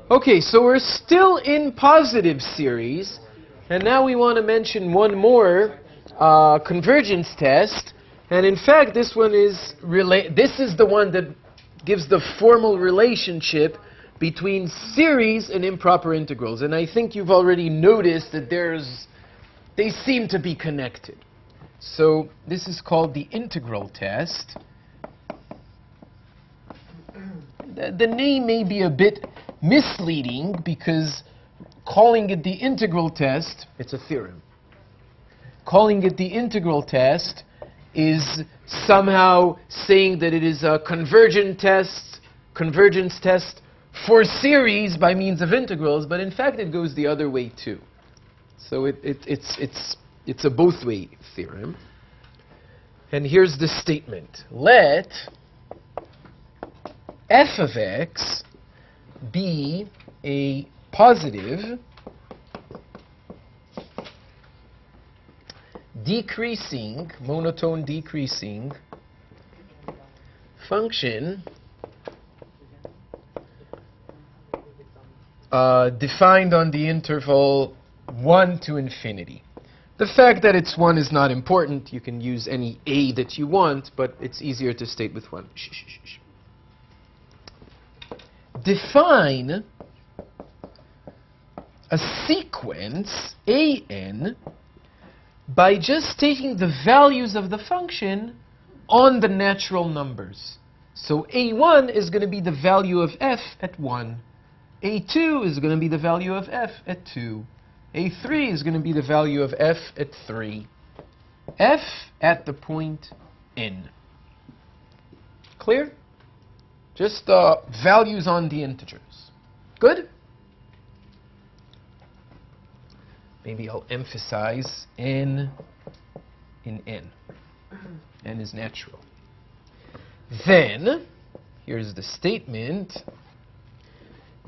Okay, so we're still in positive series, and now we want to mention one more convergence test. And in fact, this one is this is the one that gives the formal relationship between series and improper integrals. And I think you've already noticed that they seem to be connected. So this is called the integral test. The name may be a bit misleading because calling it the integral test, it's a theorem. Calling it the integral test is somehow saying that it is a convergence test for series by means of integrals, but in fact it goes the other way too. So it's a both-way theorem. And here's the statement. Let f of x be a positive decreasing, monotone decreasing function defined on the interval 1 to infinity. The fact that it's 1 is not important. You can use any a that you want, but it's easier to state with 1. Define a sequence an by just taking the values of the function on the natural numbers. So a1 is going to be the value of f at 1. a2 is going to be the value of f at 2. a3 is going to be the value of f at 3. F at the point n. Clear? Just values on the integers. Good? Maybe I'll emphasize n in n. N is natural. Then, here's the statement.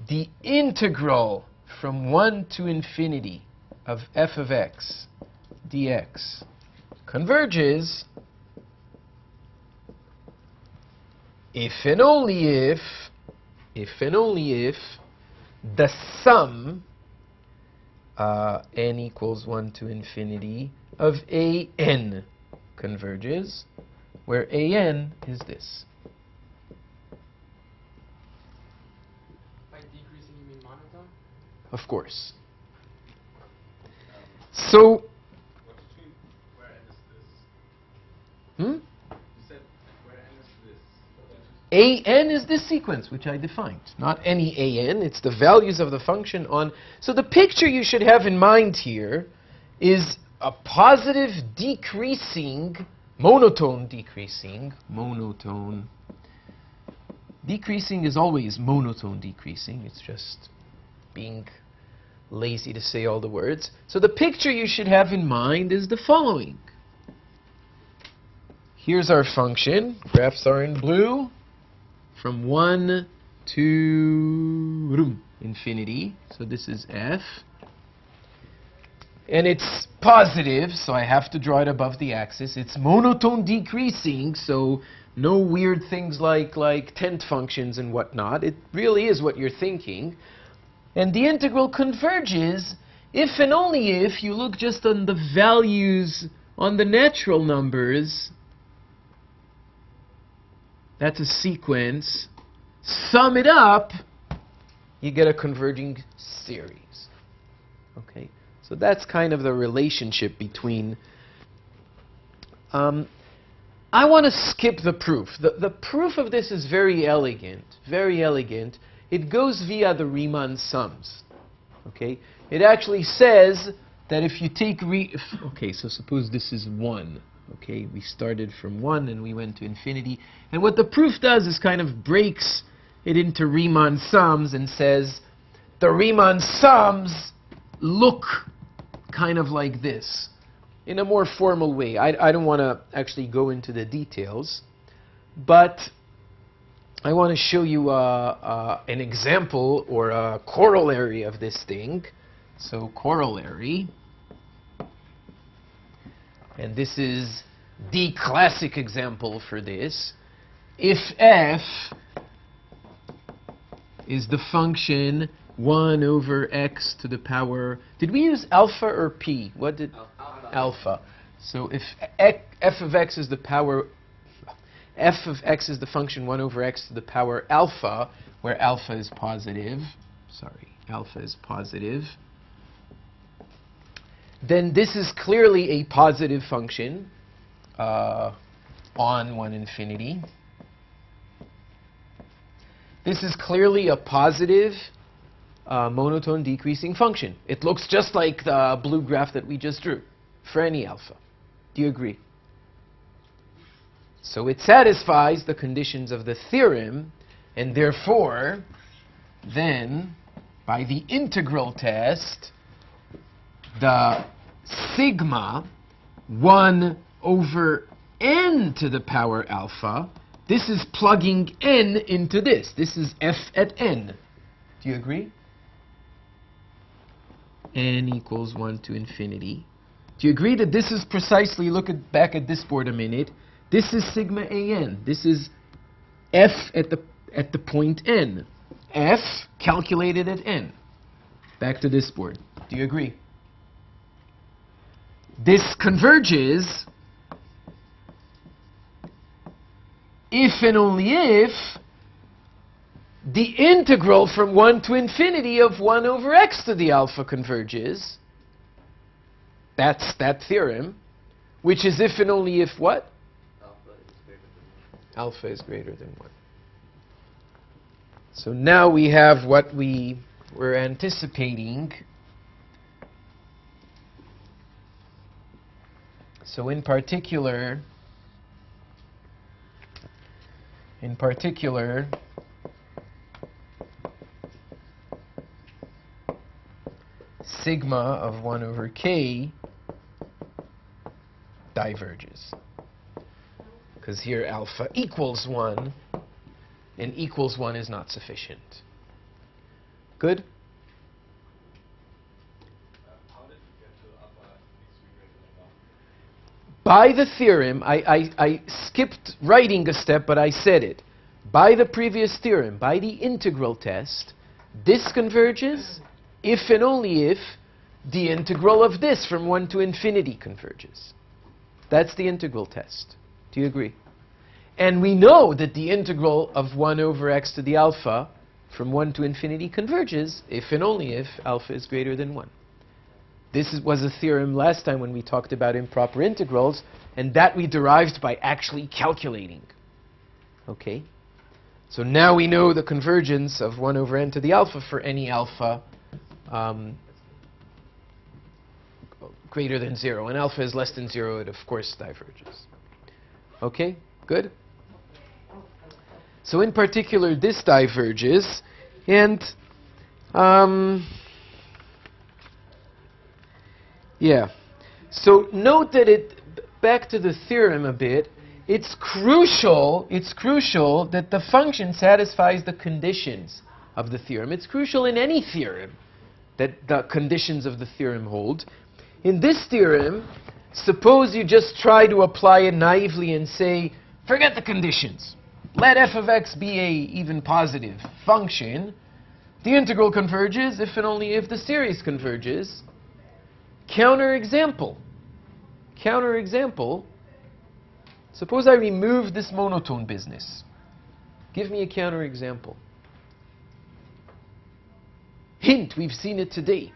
The integral from 1 to infinity of f of x dx converges if and only if the sum n equals 1 to infinity of an converges, where an is this. By decreasing, you mean monotone? Of course. So, What between where n is this? hmm? You said where n is this. an is this sequence, which I defined. Not any an, it's the values of the function on... So the picture you should have in mind here is a positive decreasing, monotone decreasing. Decreasing is always monotone decreasing. It's just being lazy to say all the words. So the picture you should have in mind is the following. Here's our function. Graphs are in blue. From 1 to infinity. So this is f. And it's positive, so I have to draw it above the axis. It's monotone decreasing, so no weird things like tent functions and whatnot. It really is what you're thinking. And the integral converges if and only if you look just on the values on the natural numbers. That's a sequence. Sum it up, you get a converging series. Okay, so that's kind of the relationship between... I want to skip the proof. The proof of this is very elegant, very elegant. It goes via the Riemann sums. Okay, it actually says that if you take... okay, so suppose this is 1. Okay, we started from 1 and we went to infinity. And what the proof does is kind of breaks it into Riemann sums and says the Riemann sums look kind of like this in a more formal way. I don't want to actually go into the details, but I want to show you an example or a corollary of this thing. So corollary. And this is the classic example for this. If f is the function 1 over x to the power... Did we use alpha or p? What did... Alpha. So if f of x is the power... f of x is the function 1 over x to the power alpha, where alpha is positive. Sorry, alpha is positive. Then this is clearly a positive function on 1 infinity. This is clearly a positive monotone decreasing function. It looks just like the blue graph that we just drew for any alpha. Do you agree? So it satisfies the conditions of the theorem, and therefore, then, by the integral test, the sigma 1 over n to the power alpha, this is plugging n into this. This is f at n. Do you agree? N equals 1 to infinity. Do you agree that this is precisely, back at this board a minute, this is sigma an. This is f at the point n. F calculated at n. Back to this board. Do you agree? This converges if and only if the integral from 1 to infinity of 1 over x to the alpha converges. That's that theorem, which is if and only if what? Alpha is greater than 1. So now we have what we were anticipating. So in particular, sigma of 1 over k diverges. Because here alpha equals 1, and equals 1 is not sufficient. Good? How did you get to alpha needs to be greater than 1? By the theorem, I skipped writing a step, but I said it. By the previous theorem, by the integral test, this converges if and only if the integral of this from 1 to infinity converges. That's the integral test. Do you agree? And we know that the integral of 1 over x to the alpha from 1 to infinity converges if and only if alpha is greater than 1. This was a theorem last time when we talked about improper integrals, and that we derived by actually calculating. Okay? So now we know the convergence of 1 over n to the alpha for any alpha greater than 0. And alpha is less than 0, it of course diverges. Okay? Good? So in particular, this diverges, and yeah. So note that back to the theorem a bit, it's crucial that the function satisfies the conditions of the theorem. It's crucial in any theorem that the conditions of the theorem hold. In this theorem, suppose you just try to apply it naively and say, forget the conditions. Let f of x be a even positive function. The integral converges if and only if the series converges. Counterexample. Suppose I remove this monotone business. Give me a counterexample. Hint, we've seen it today.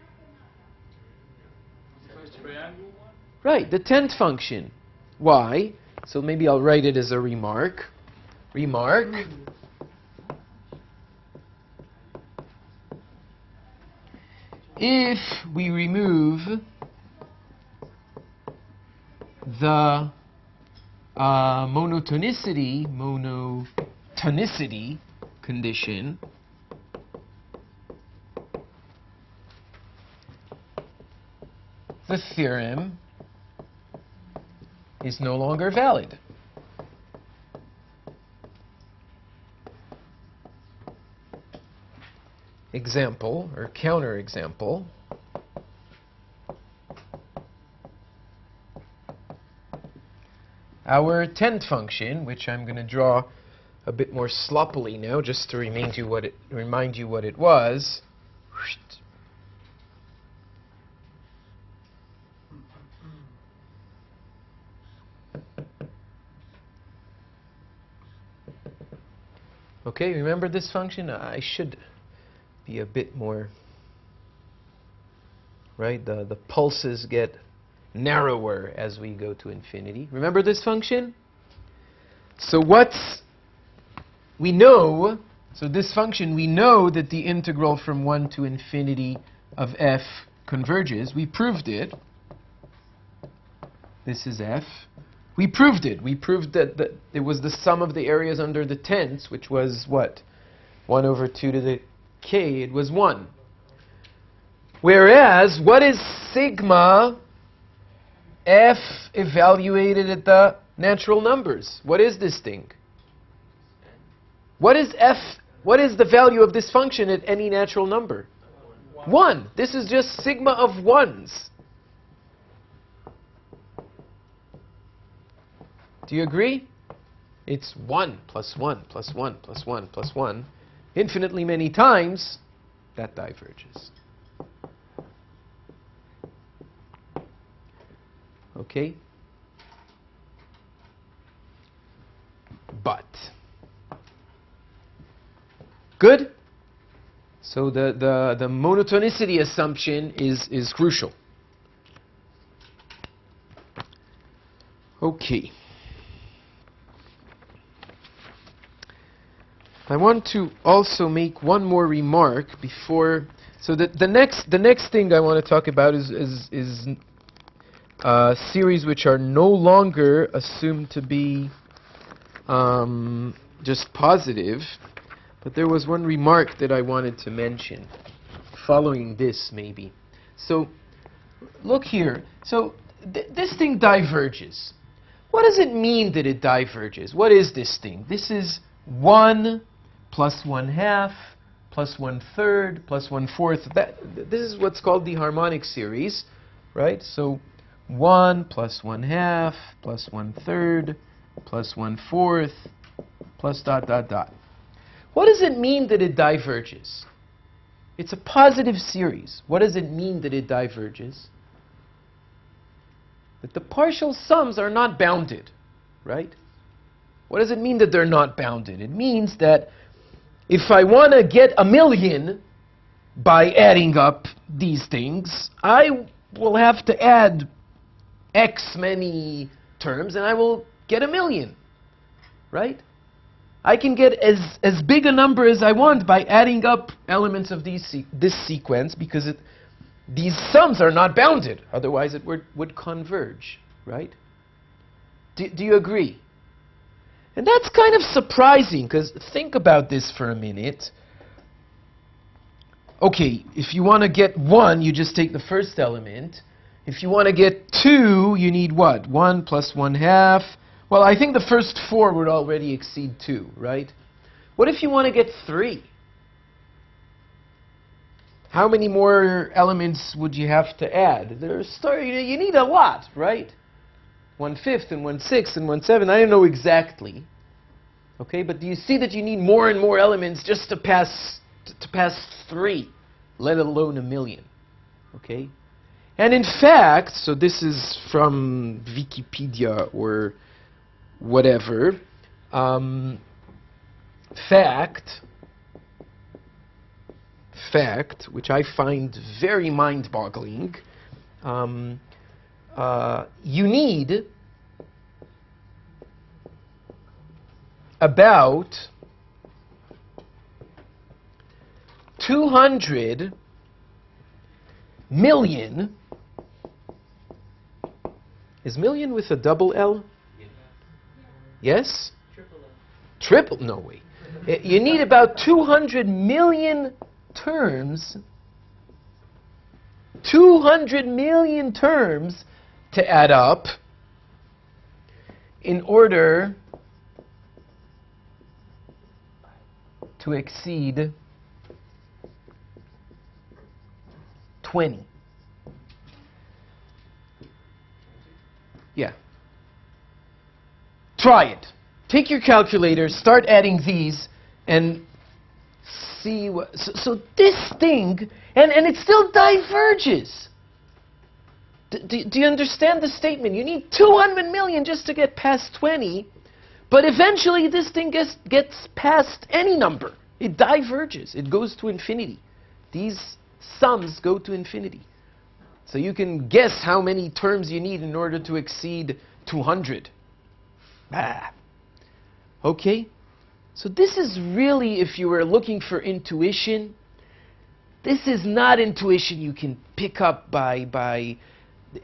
Triangle one? Right, the tent function. Why? So maybe I'll write it as a remark. If we remove the monotonicity condition, the theorem is no longer valid. Example, or counterexample. Our tent function, which I'm going to draw a bit more sloppily now, just to remind you what it was. Okay, remember this function? I should be a bit more, right? The pulses get narrower as we go to infinity. Remember this function? So we know, so this function, we know that the integral from 1 to infinity of f converges. We proved it. This is f. We proved it. We proved that it was the sum of the areas under the tens, which was what? 1 over 2 to the k. It was 1. Whereas, what is sigma f evaluated at the natural numbers? What is this thing? What is f? What is the value of this function at any natural number? 1. This is just sigma of 1s. Do you agree? It's 1 plus 1 plus 1 plus 1 plus 1. Infinitely many times, that diverges. Okay? But. Good? So the monotonicity assumption is crucial. Okay. I want to also make one more remark before. So the next thing I want to talk about is series which are no longer assumed to be just positive. But there was one remark that I wanted to mention, following this maybe. So look here. So this thing diverges. What does it mean that it diverges? What is this thing? This is 1 plus 1/2 plus 1/3 plus 1/4. This is what's called the harmonic series, right? So 1 plus 1/2 plus 1/3 plus 1/4 plus dot dot dot. What does it mean that it diverges? It's a positive series. What does it mean that it diverges? That the partial sums are not bounded, right? What does it mean that they're not bounded? It means that if I want to get 1,000,000 by adding up these things, I will have to add X many terms and I will get 1,000,000, right? I can get as big a number as I want by adding up elements of this sequence because these sums are not bounded. Otherwise, it would converge, right? Do you agree? And that's kind of surprising because think about this for a minute. Okay, if you want to get 1, you just take the first element. If you want to get 2, you need what? 1 plus 1/2. Well, I think the first 4 would already exceed 2, right? What if you want to get 3? How many more elements would you have to add? You need a lot, right? 1/5 and 1/6 and 1/7. I don't know exactly. Okay, but do you see that you need more and more elements just to pass 3, let alone 1,000,000? Okay, and in fact, so this is from Wikipedia or whatever. Fact, which I find very mind-boggling. You need about 200 million. Is million with a double L? Yes? Triple? No way. You need about 200 million terms. 200 million terms to add up in order to exceed 20. Yeah. Try it. take your calculator, start adding these, and see what... So this thing, and it still diverges. Do you understand the statement? You need 200 million just to get past 20, but eventually this thing gets past any number. It diverges. It goes to infinity. These sums go to infinity. So you can guess how many terms you need in order to exceed 200. Okay? So this is really, if you were looking for intuition, this is not intuition you can pick up by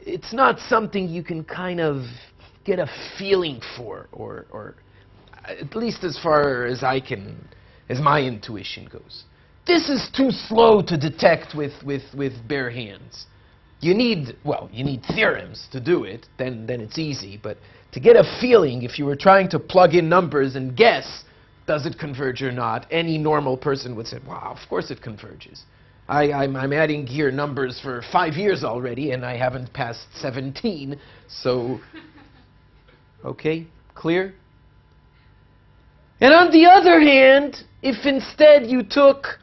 it's not something you can kind of get a feeling for, or at least as far as as my intuition goes. This is too slow to detect with bare hands. You need theorems to do it, then it's easy, but to get a feeling, if you were trying to plug in numbers and guess, does it converge or not, any normal person would say, wow, of course it converges. I'm adding here numbers for 5 years already, and I haven't passed 17, so... Okay, clear? And on the other hand, if instead you took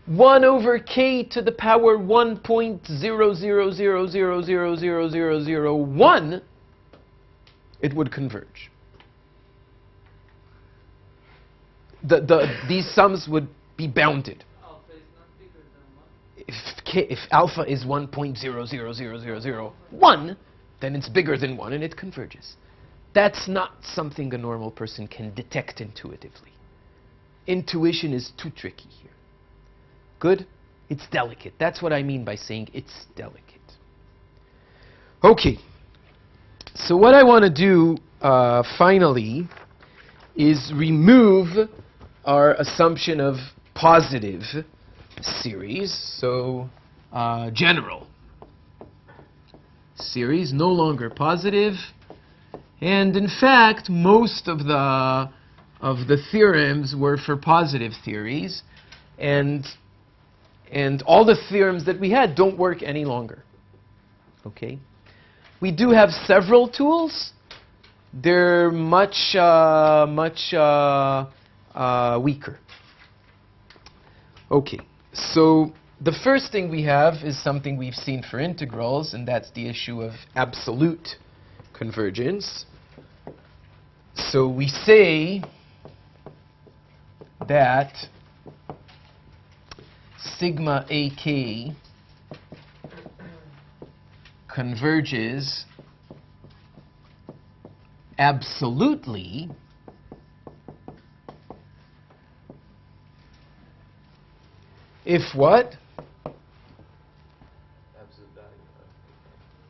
1 over k to the power 1.000000001, it would converge. These sums would be bounded. Alpha is not bigger than 1. If alpha is 1.0000001, then it's bigger than 1 and it converges. That's not something a normal person can detect intuitively. Intuition is too tricky here. Good? It's delicate. That's what I mean by saying it's delicate. Okay. So what I want to do finally is remove our assumption of positive series. So general series, no longer positive. And in fact, most of the theorems were for positive theories, and all the theorems that we had don't work any longer. Okay, we do have several tools. They're much weaker. Okay, so the first thing we have is something we've seen for integrals, and that's the issue of absolute convergence. So we say that sigma ak converges absolutely if what? Absolute value.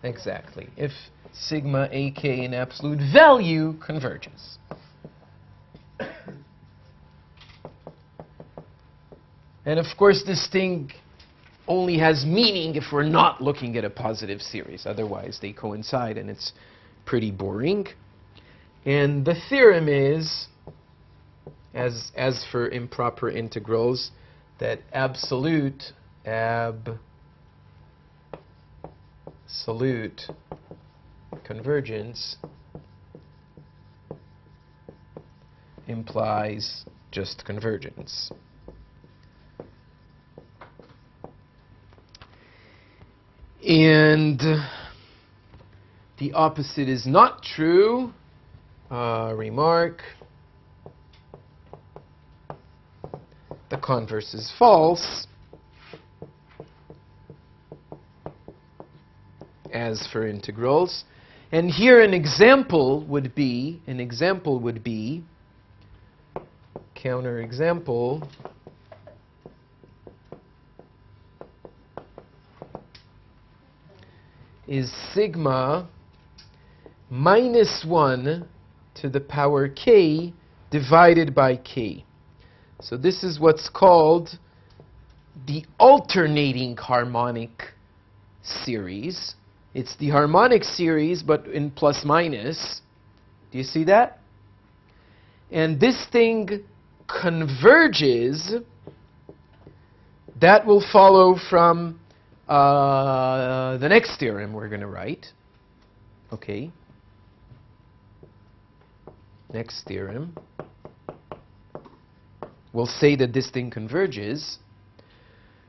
Exactly. If sigma ak in absolute value converges. And of course, this thing only has meaning if we're not looking at a positive series. Otherwise, they coincide, and it's pretty boring. And the theorem is, as for improper integrals, that absolute convergence implies just convergence. And the opposite is not true. Remark. The converse is false. As for integrals. And here an example would be, counterexample, is sigma minus 1 to the power k divided by k. So this is what's called the alternating harmonic series. It's the harmonic series, but in plus minus. Do you see that? And this thing converges. That will follow from the next theorem we're going to write. Okay. next theorem, will say that this thing converges,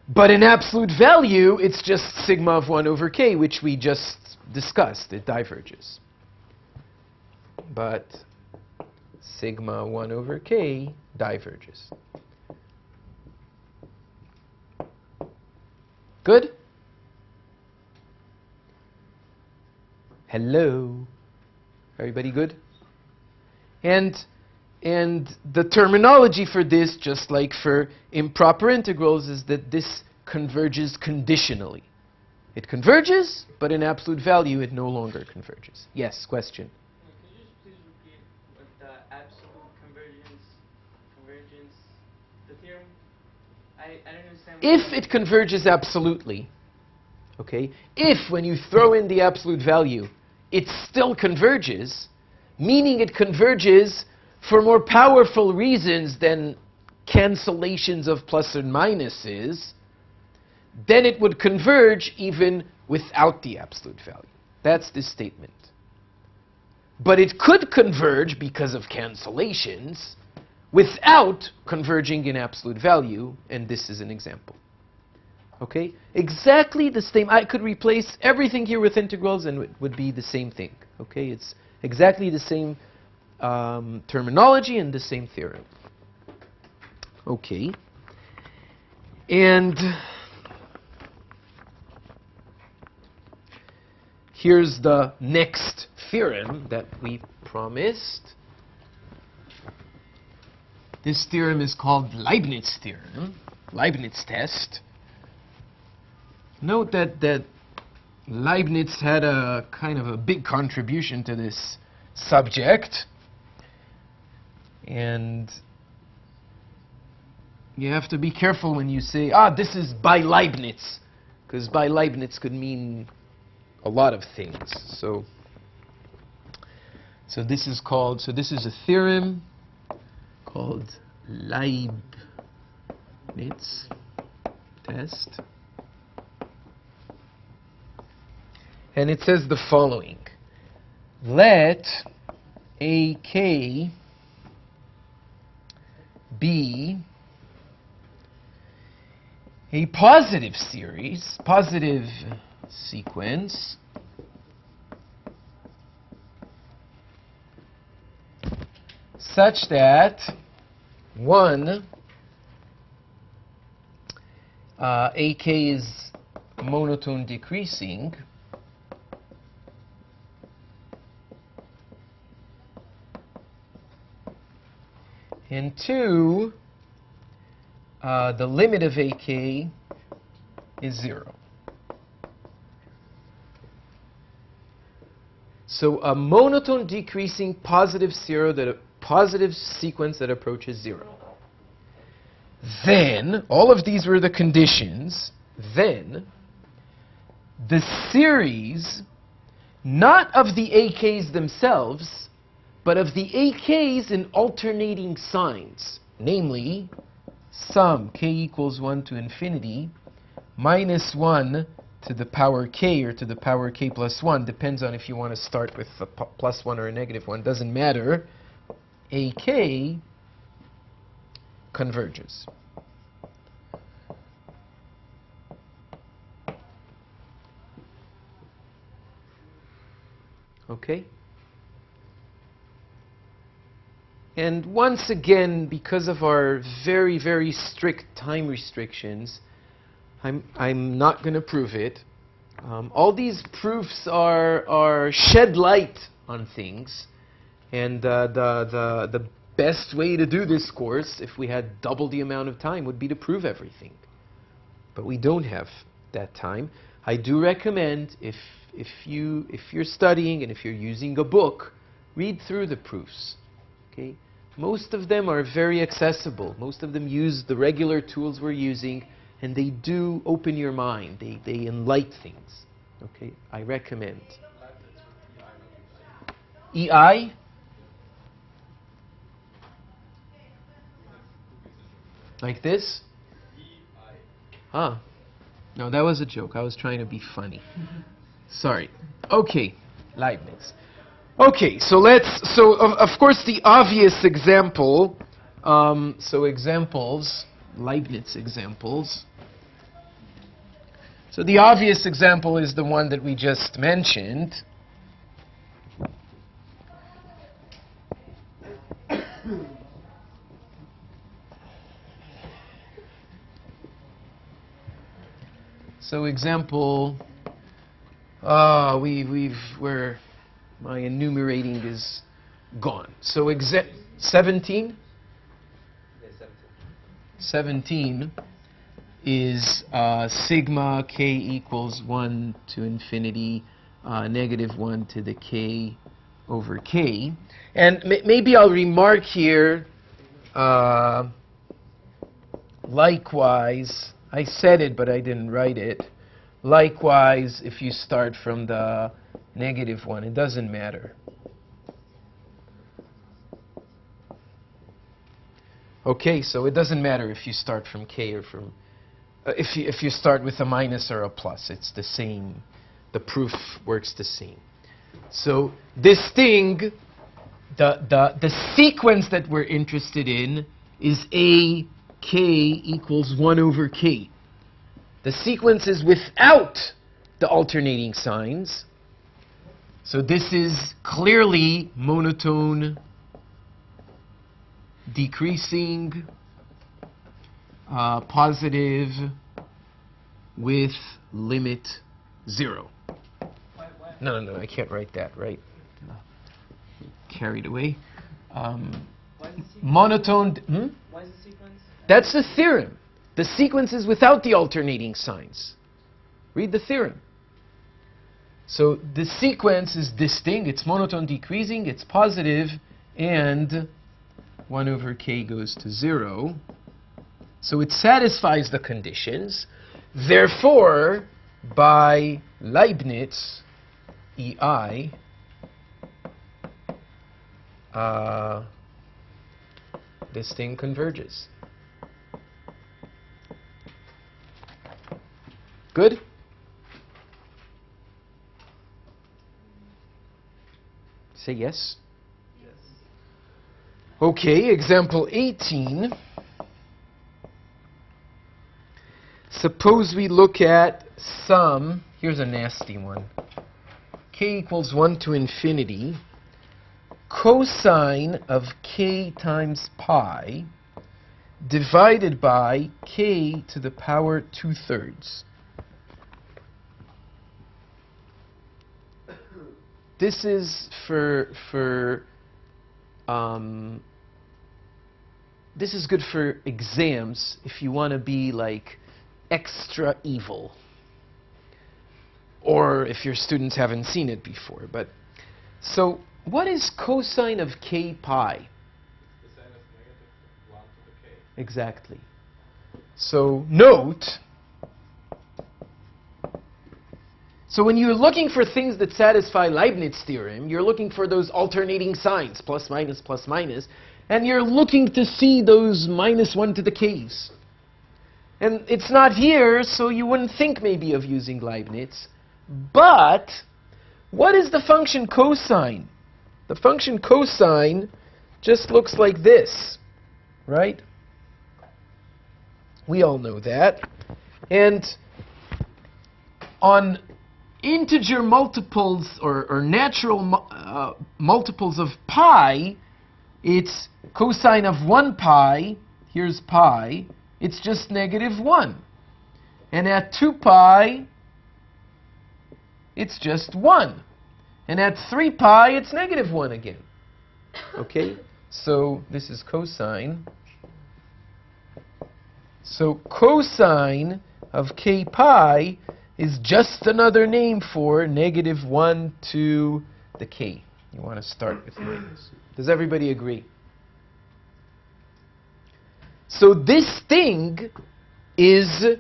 but in absolute value, it's just sigma of 1 over k, which we just discussed. It diverges. But sigma 1 over k diverges. Good? Hello? Everybody good? And the terminology for this, just like for improper integrals, is that this converges conditionally. It converges, but in absolute value, it no longer converges. Yes, question? Can you just please repeat what the absolute convergence, the theorem? I don't understand. If it converges absolutely, okay, if when you throw in the absolute value, it still converges, meaning it converges for more powerful reasons than cancellations of plus and minuses, then it would converge even without the absolute value. That's this statement. But it could converge because of cancellations without converging in absolute value, and this is an example. Okay? Exactly the same. I could replace everything here with integrals and it would be the same thing. Okay? It's exactly the same terminology and the same theorem. Okay. And here's the next theorem that we promised. This theorem is called Leibniz theorem, Leibniz test. Note that Leibniz had a kind of a big contribution to this subject. And you have to be careful when you say, this is by Leibniz, because by Leibniz could mean a lot of things. So this is a theorem called Leibniz test. And it says the following. Let AK be a positive series, positive sequence such that 1, AK is monotone decreasing, and 2, the limit of AK is 0. So a monotone decreasing positive sequence that approaches 0. Then, all of these were the conditions. Then, the series, not of the AKs themselves, but of the AKs in alternating signs, namely, sum k equals 1 to infinity, minus 1 to the power k, or to the power k plus 1, depends on if you want to start with a plus 1 or a negative 1, doesn't matter, AK converges. Okay? And once again, because of our very, very strict time restrictions, I'm not going to prove it. All these proofs are shed light on things. And the best way to do this course, if we had double the amount of time, would be to prove everything. But we don't have that time. I do recommend, if you're studying and if you're using a book, read through the proofs. Okay? Most of them are very accessible. Most of them use the regular tools we're using, and they do open your mind. They enlighten things. Okay? I recommend. EI? Like this? Ah. No, that was a joke. I was trying to be funny. Sorry. Okay, Leibniz. Okay, so of course the obvious example, examples, Leibniz examples. So the obvious example is the one that we just mentioned. So example, where my enumerating is gone. So 17? Yes, 17 is sigma k equals 1 to infinity, negative 1 to the k over k. And maybe I'll remark here, likewise, I said it but I didn't write it. Likewise, if you start from the negative 1, it doesn't matter. Okay, so it doesn't matter if you start from k or from if you start with a minus or a plus, it's the same. The proof works the same. So this thing, the sequence that we're interested in is a k equals 1 over k. The sequence is without the alternating signs. So this is clearly monotone decreasing, positive with limit 0. No, I can't write that, right? Carried away. Monotone. Why is the sequence? That's the theorem. The sequence is without the alternating signs. Read the theorem. So the sequence is distinct. It's monotone decreasing. It's positive, and 1 over k goes to 0. So it satisfies the conditions. Therefore, by Leibniz, EI, this thing converges. Good? Say yes. Yes. Okay, example 18. Suppose we look at some, here's a nasty one. K equals 1 to infinity. Cosine of k times pi divided by k to the power 2/3. This is this is good for exams if you want to be like extra evil, or if your students haven't seen it before. But so what is cosine of k pi? The same as negative 1 to the k. Exactly. So note, so when you're looking for things that satisfy Leibniz theorem, you're looking for those alternating signs, plus, minus, and you're looking to see those minus 1 to the k's. And it's not here, so you wouldn't think maybe of using Leibniz. But what is the function cosine? The function cosine just looks like this, right? We all know that. And on integer multiples or natural multiples of pi, it's cosine of 1 pi, here's pi, it's just negative 1. And at 2 pi, it's just 1. And at 3 pi, it's negative 1 again. Okay? So this is cosine. So cosine of k pi is just another name for negative 1 to the k. You want to start with minus. Does everybody agree? So this thing is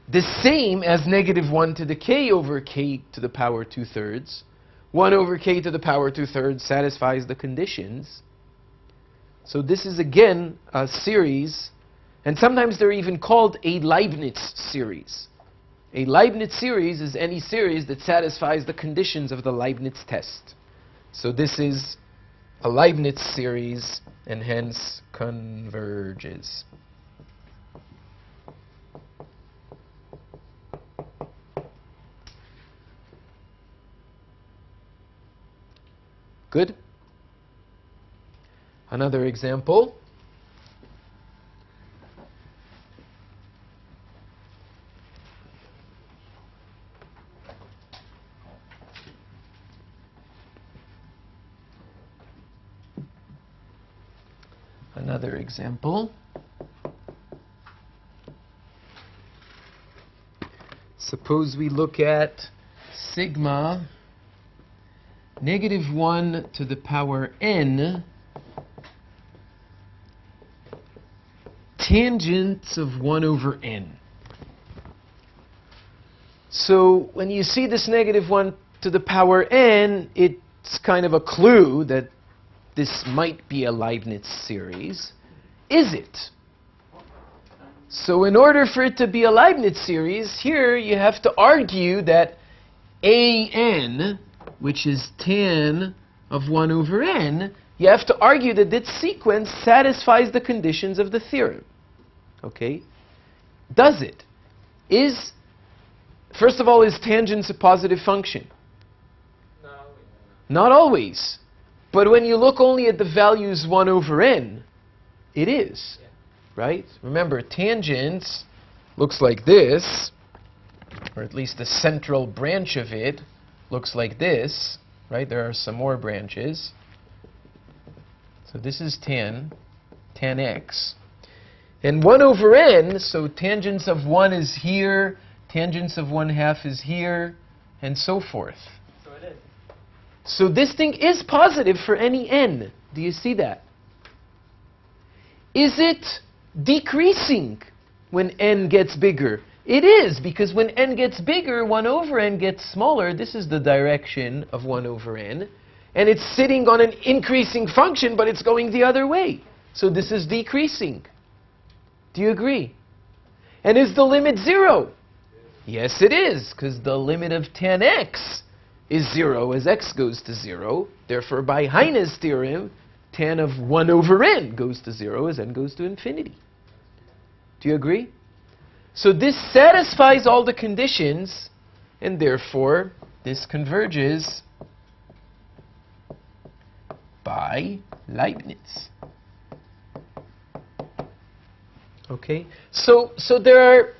the same as negative 1 to the k over k to the power 2/3. 1 over k to the power 2/3 satisfies the conditions. So this is again a series, and sometimes they're even called a Leibniz series. A Leibniz series is any series that satisfies the conditions of the Leibniz test. So this is a Leibniz series and hence converges. Good? Another example. Another example. Suppose we look at sigma -1 to the power n tangents of 1 over n. So when you see this -1 to the power n, it's kind of a clue that this might be a Leibniz series. Is it? So in order for it to be a Leibniz series, here you have to argue that an, which is tan of 1 over n, you have to argue that this sequence satisfies the conditions of the theorem. Okay? Does it? First of all, is tangents a positive function? No. Not always. But when you look only at the values 1 over n, it is. Yeah. Right? Remember, tangents looks like this, or at least the central branch of it looks like this. Right? There are some more branches. So this is tan x. And 1 over n, so tangents of 1 is here, tangents of 1/2 is here, and so forth. So it is. So this thing is positive for any n. Do you see that? Is it decreasing when n gets bigger? It is, because when n gets bigger, 1 over n gets smaller. This is the direction of 1 over n. And it's sitting on an increasing function, but it's going the other way. So this is decreasing. Do you agree? And is the limit 0? Yes, it is, because the limit of tan x is 0 as x goes to 0. Therefore, by Heine's theorem, tan of 1 over n goes to 0 as n goes to infinity. Do you agree? So this satisfies all the conditions, and therefore, this converges by Leibniz. Okay? So there are,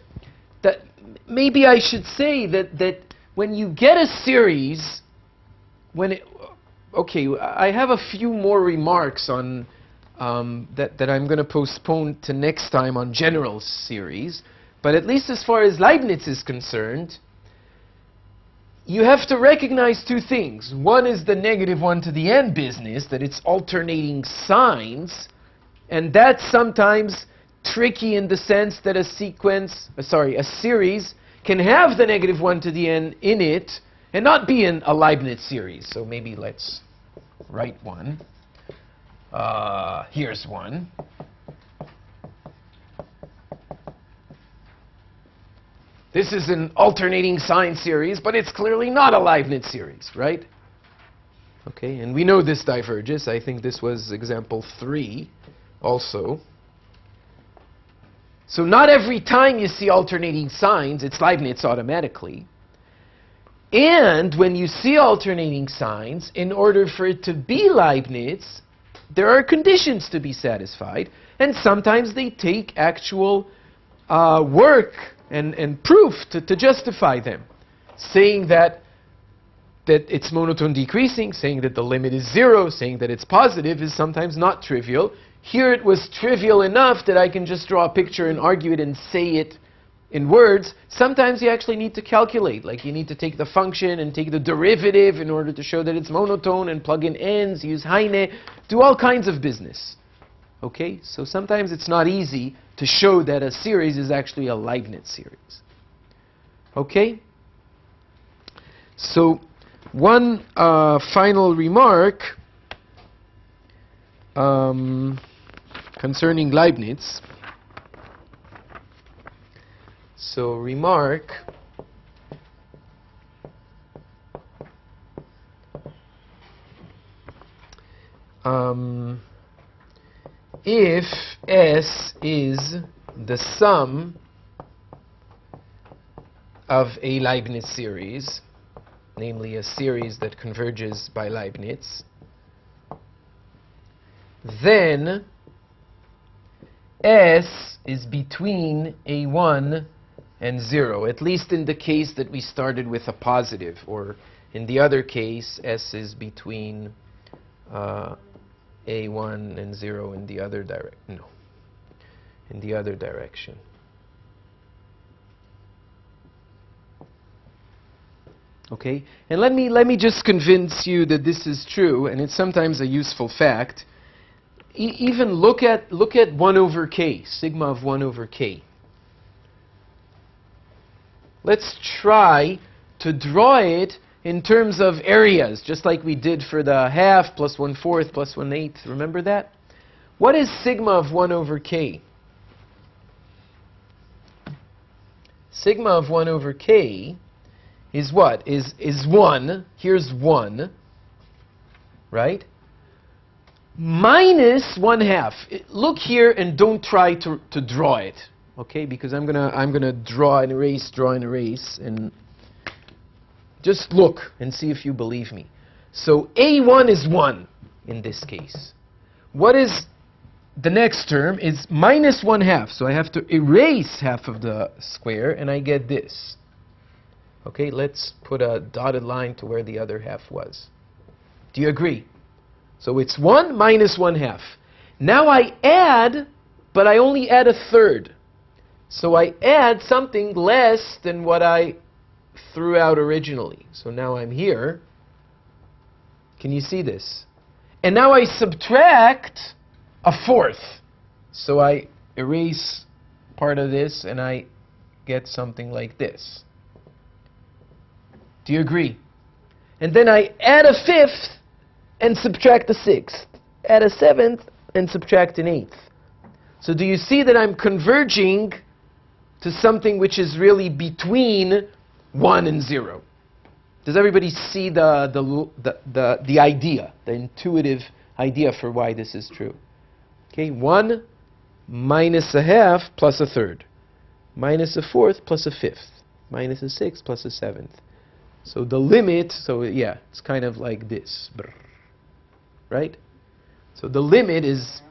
that maybe I should say that when you get a series, okay, I have a few more remarks on that I'm going to postpone to next time on general series, but at least as far as Leibniz is concerned, you have to recognize two things. One is the -1 to the n business, that it's alternating signs, and that's sometimes tricky in the sense that a series can have the -1 to the n in it and not be in a Leibniz series. So maybe let's write one. Here's one. This is an alternating sign series, but it's clearly not a Leibniz series, right? Okay, and we know this diverges. I think this was example 3 also. So not every time you see alternating signs, it's Leibniz automatically. And when you see alternating signs, in order for it to be Leibniz, there are conditions to be satisfied, and sometimes they take actual work and proof to justify them. Saying that it's monotone decreasing, saying that the limit is 0, saying that it's positive is sometimes not trivial. Here it was trivial enough that I can just draw a picture and argue it and say it in words. Sometimes you actually need to calculate, like you need to take the function and take the derivative in order to show that it's monotone and plug in n's, use Heine, do all kinds of business. Okay, so sometimes it's not easy to show that a series is actually a Leibniz series. Okay? So, one final remark concerning Leibniz. So, remark if S is the sum of a Leibniz series, namely a series that converges by Leibniz, then S is between A1 and 0, at least in the case that we started with a positive, or in the other case, S is between A1 and 0 in the other direction. Okay, and let me just convince you that this is true, and it's sometimes a useful fact. Even look at 1 over k, sigma of 1 over k. Let's try to draw it in terms of areas, just like we did for the half plus 1/4 plus 1/8. Remember that? What is sigma of 1 over k? Sigma of 1 over k is what? Is 1. Here's 1, right? Minus 1/2. Look here and don't try to draw it, okay? Because I'm gonna draw and erase, and just look and see if you believe me. So A1 is 1 in this case. What is the next term? Is minus 1/2. So I have to erase half of the square, and I get this. Okay, let's put a dotted line to where the other half was. Do you agree? So it's 1 minus 1/2. Now I add, but I only add a third. So I add something less than what I threw out originally. So now I'm here. Can you see this? And now I subtract a fourth. So I erase part of this and I get something like this. Do you agree? And then I add a fifth and subtract a sixth. Add a seventh and subtract an eighth. So do you see that I'm converging to something which is really between 1 and 0? Does everybody see the idea, the intuitive idea for why this is true? Okay, 1 minus a half plus a third, minus a fourth plus a fifth, minus a sixth plus a seventh. So the limit, so yeah, it's kind of like this, right? So the limit is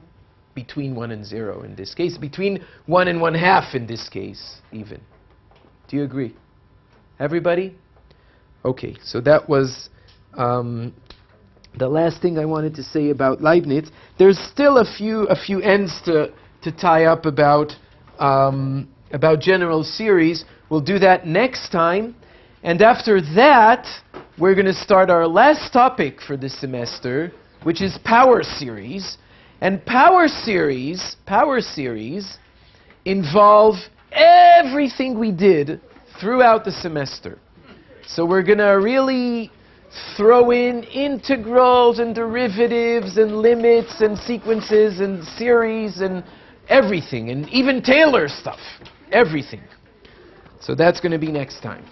between 1 and 0 in this case, between 1 and 1/2 in this case, even. Do you agree? Everybody? Okay, so that was the last thing I wanted to say about Leibniz. There's still a few ends to tie up about general series. We'll do that next time. And after that, we're going to start our last topic for this semester, which is power series. And power series involve everything we did throughout the semester. So we're going to really throw in integrals and derivatives and limits and sequences and series and everything, and even Taylor stuff, everything. So that's going to be next time.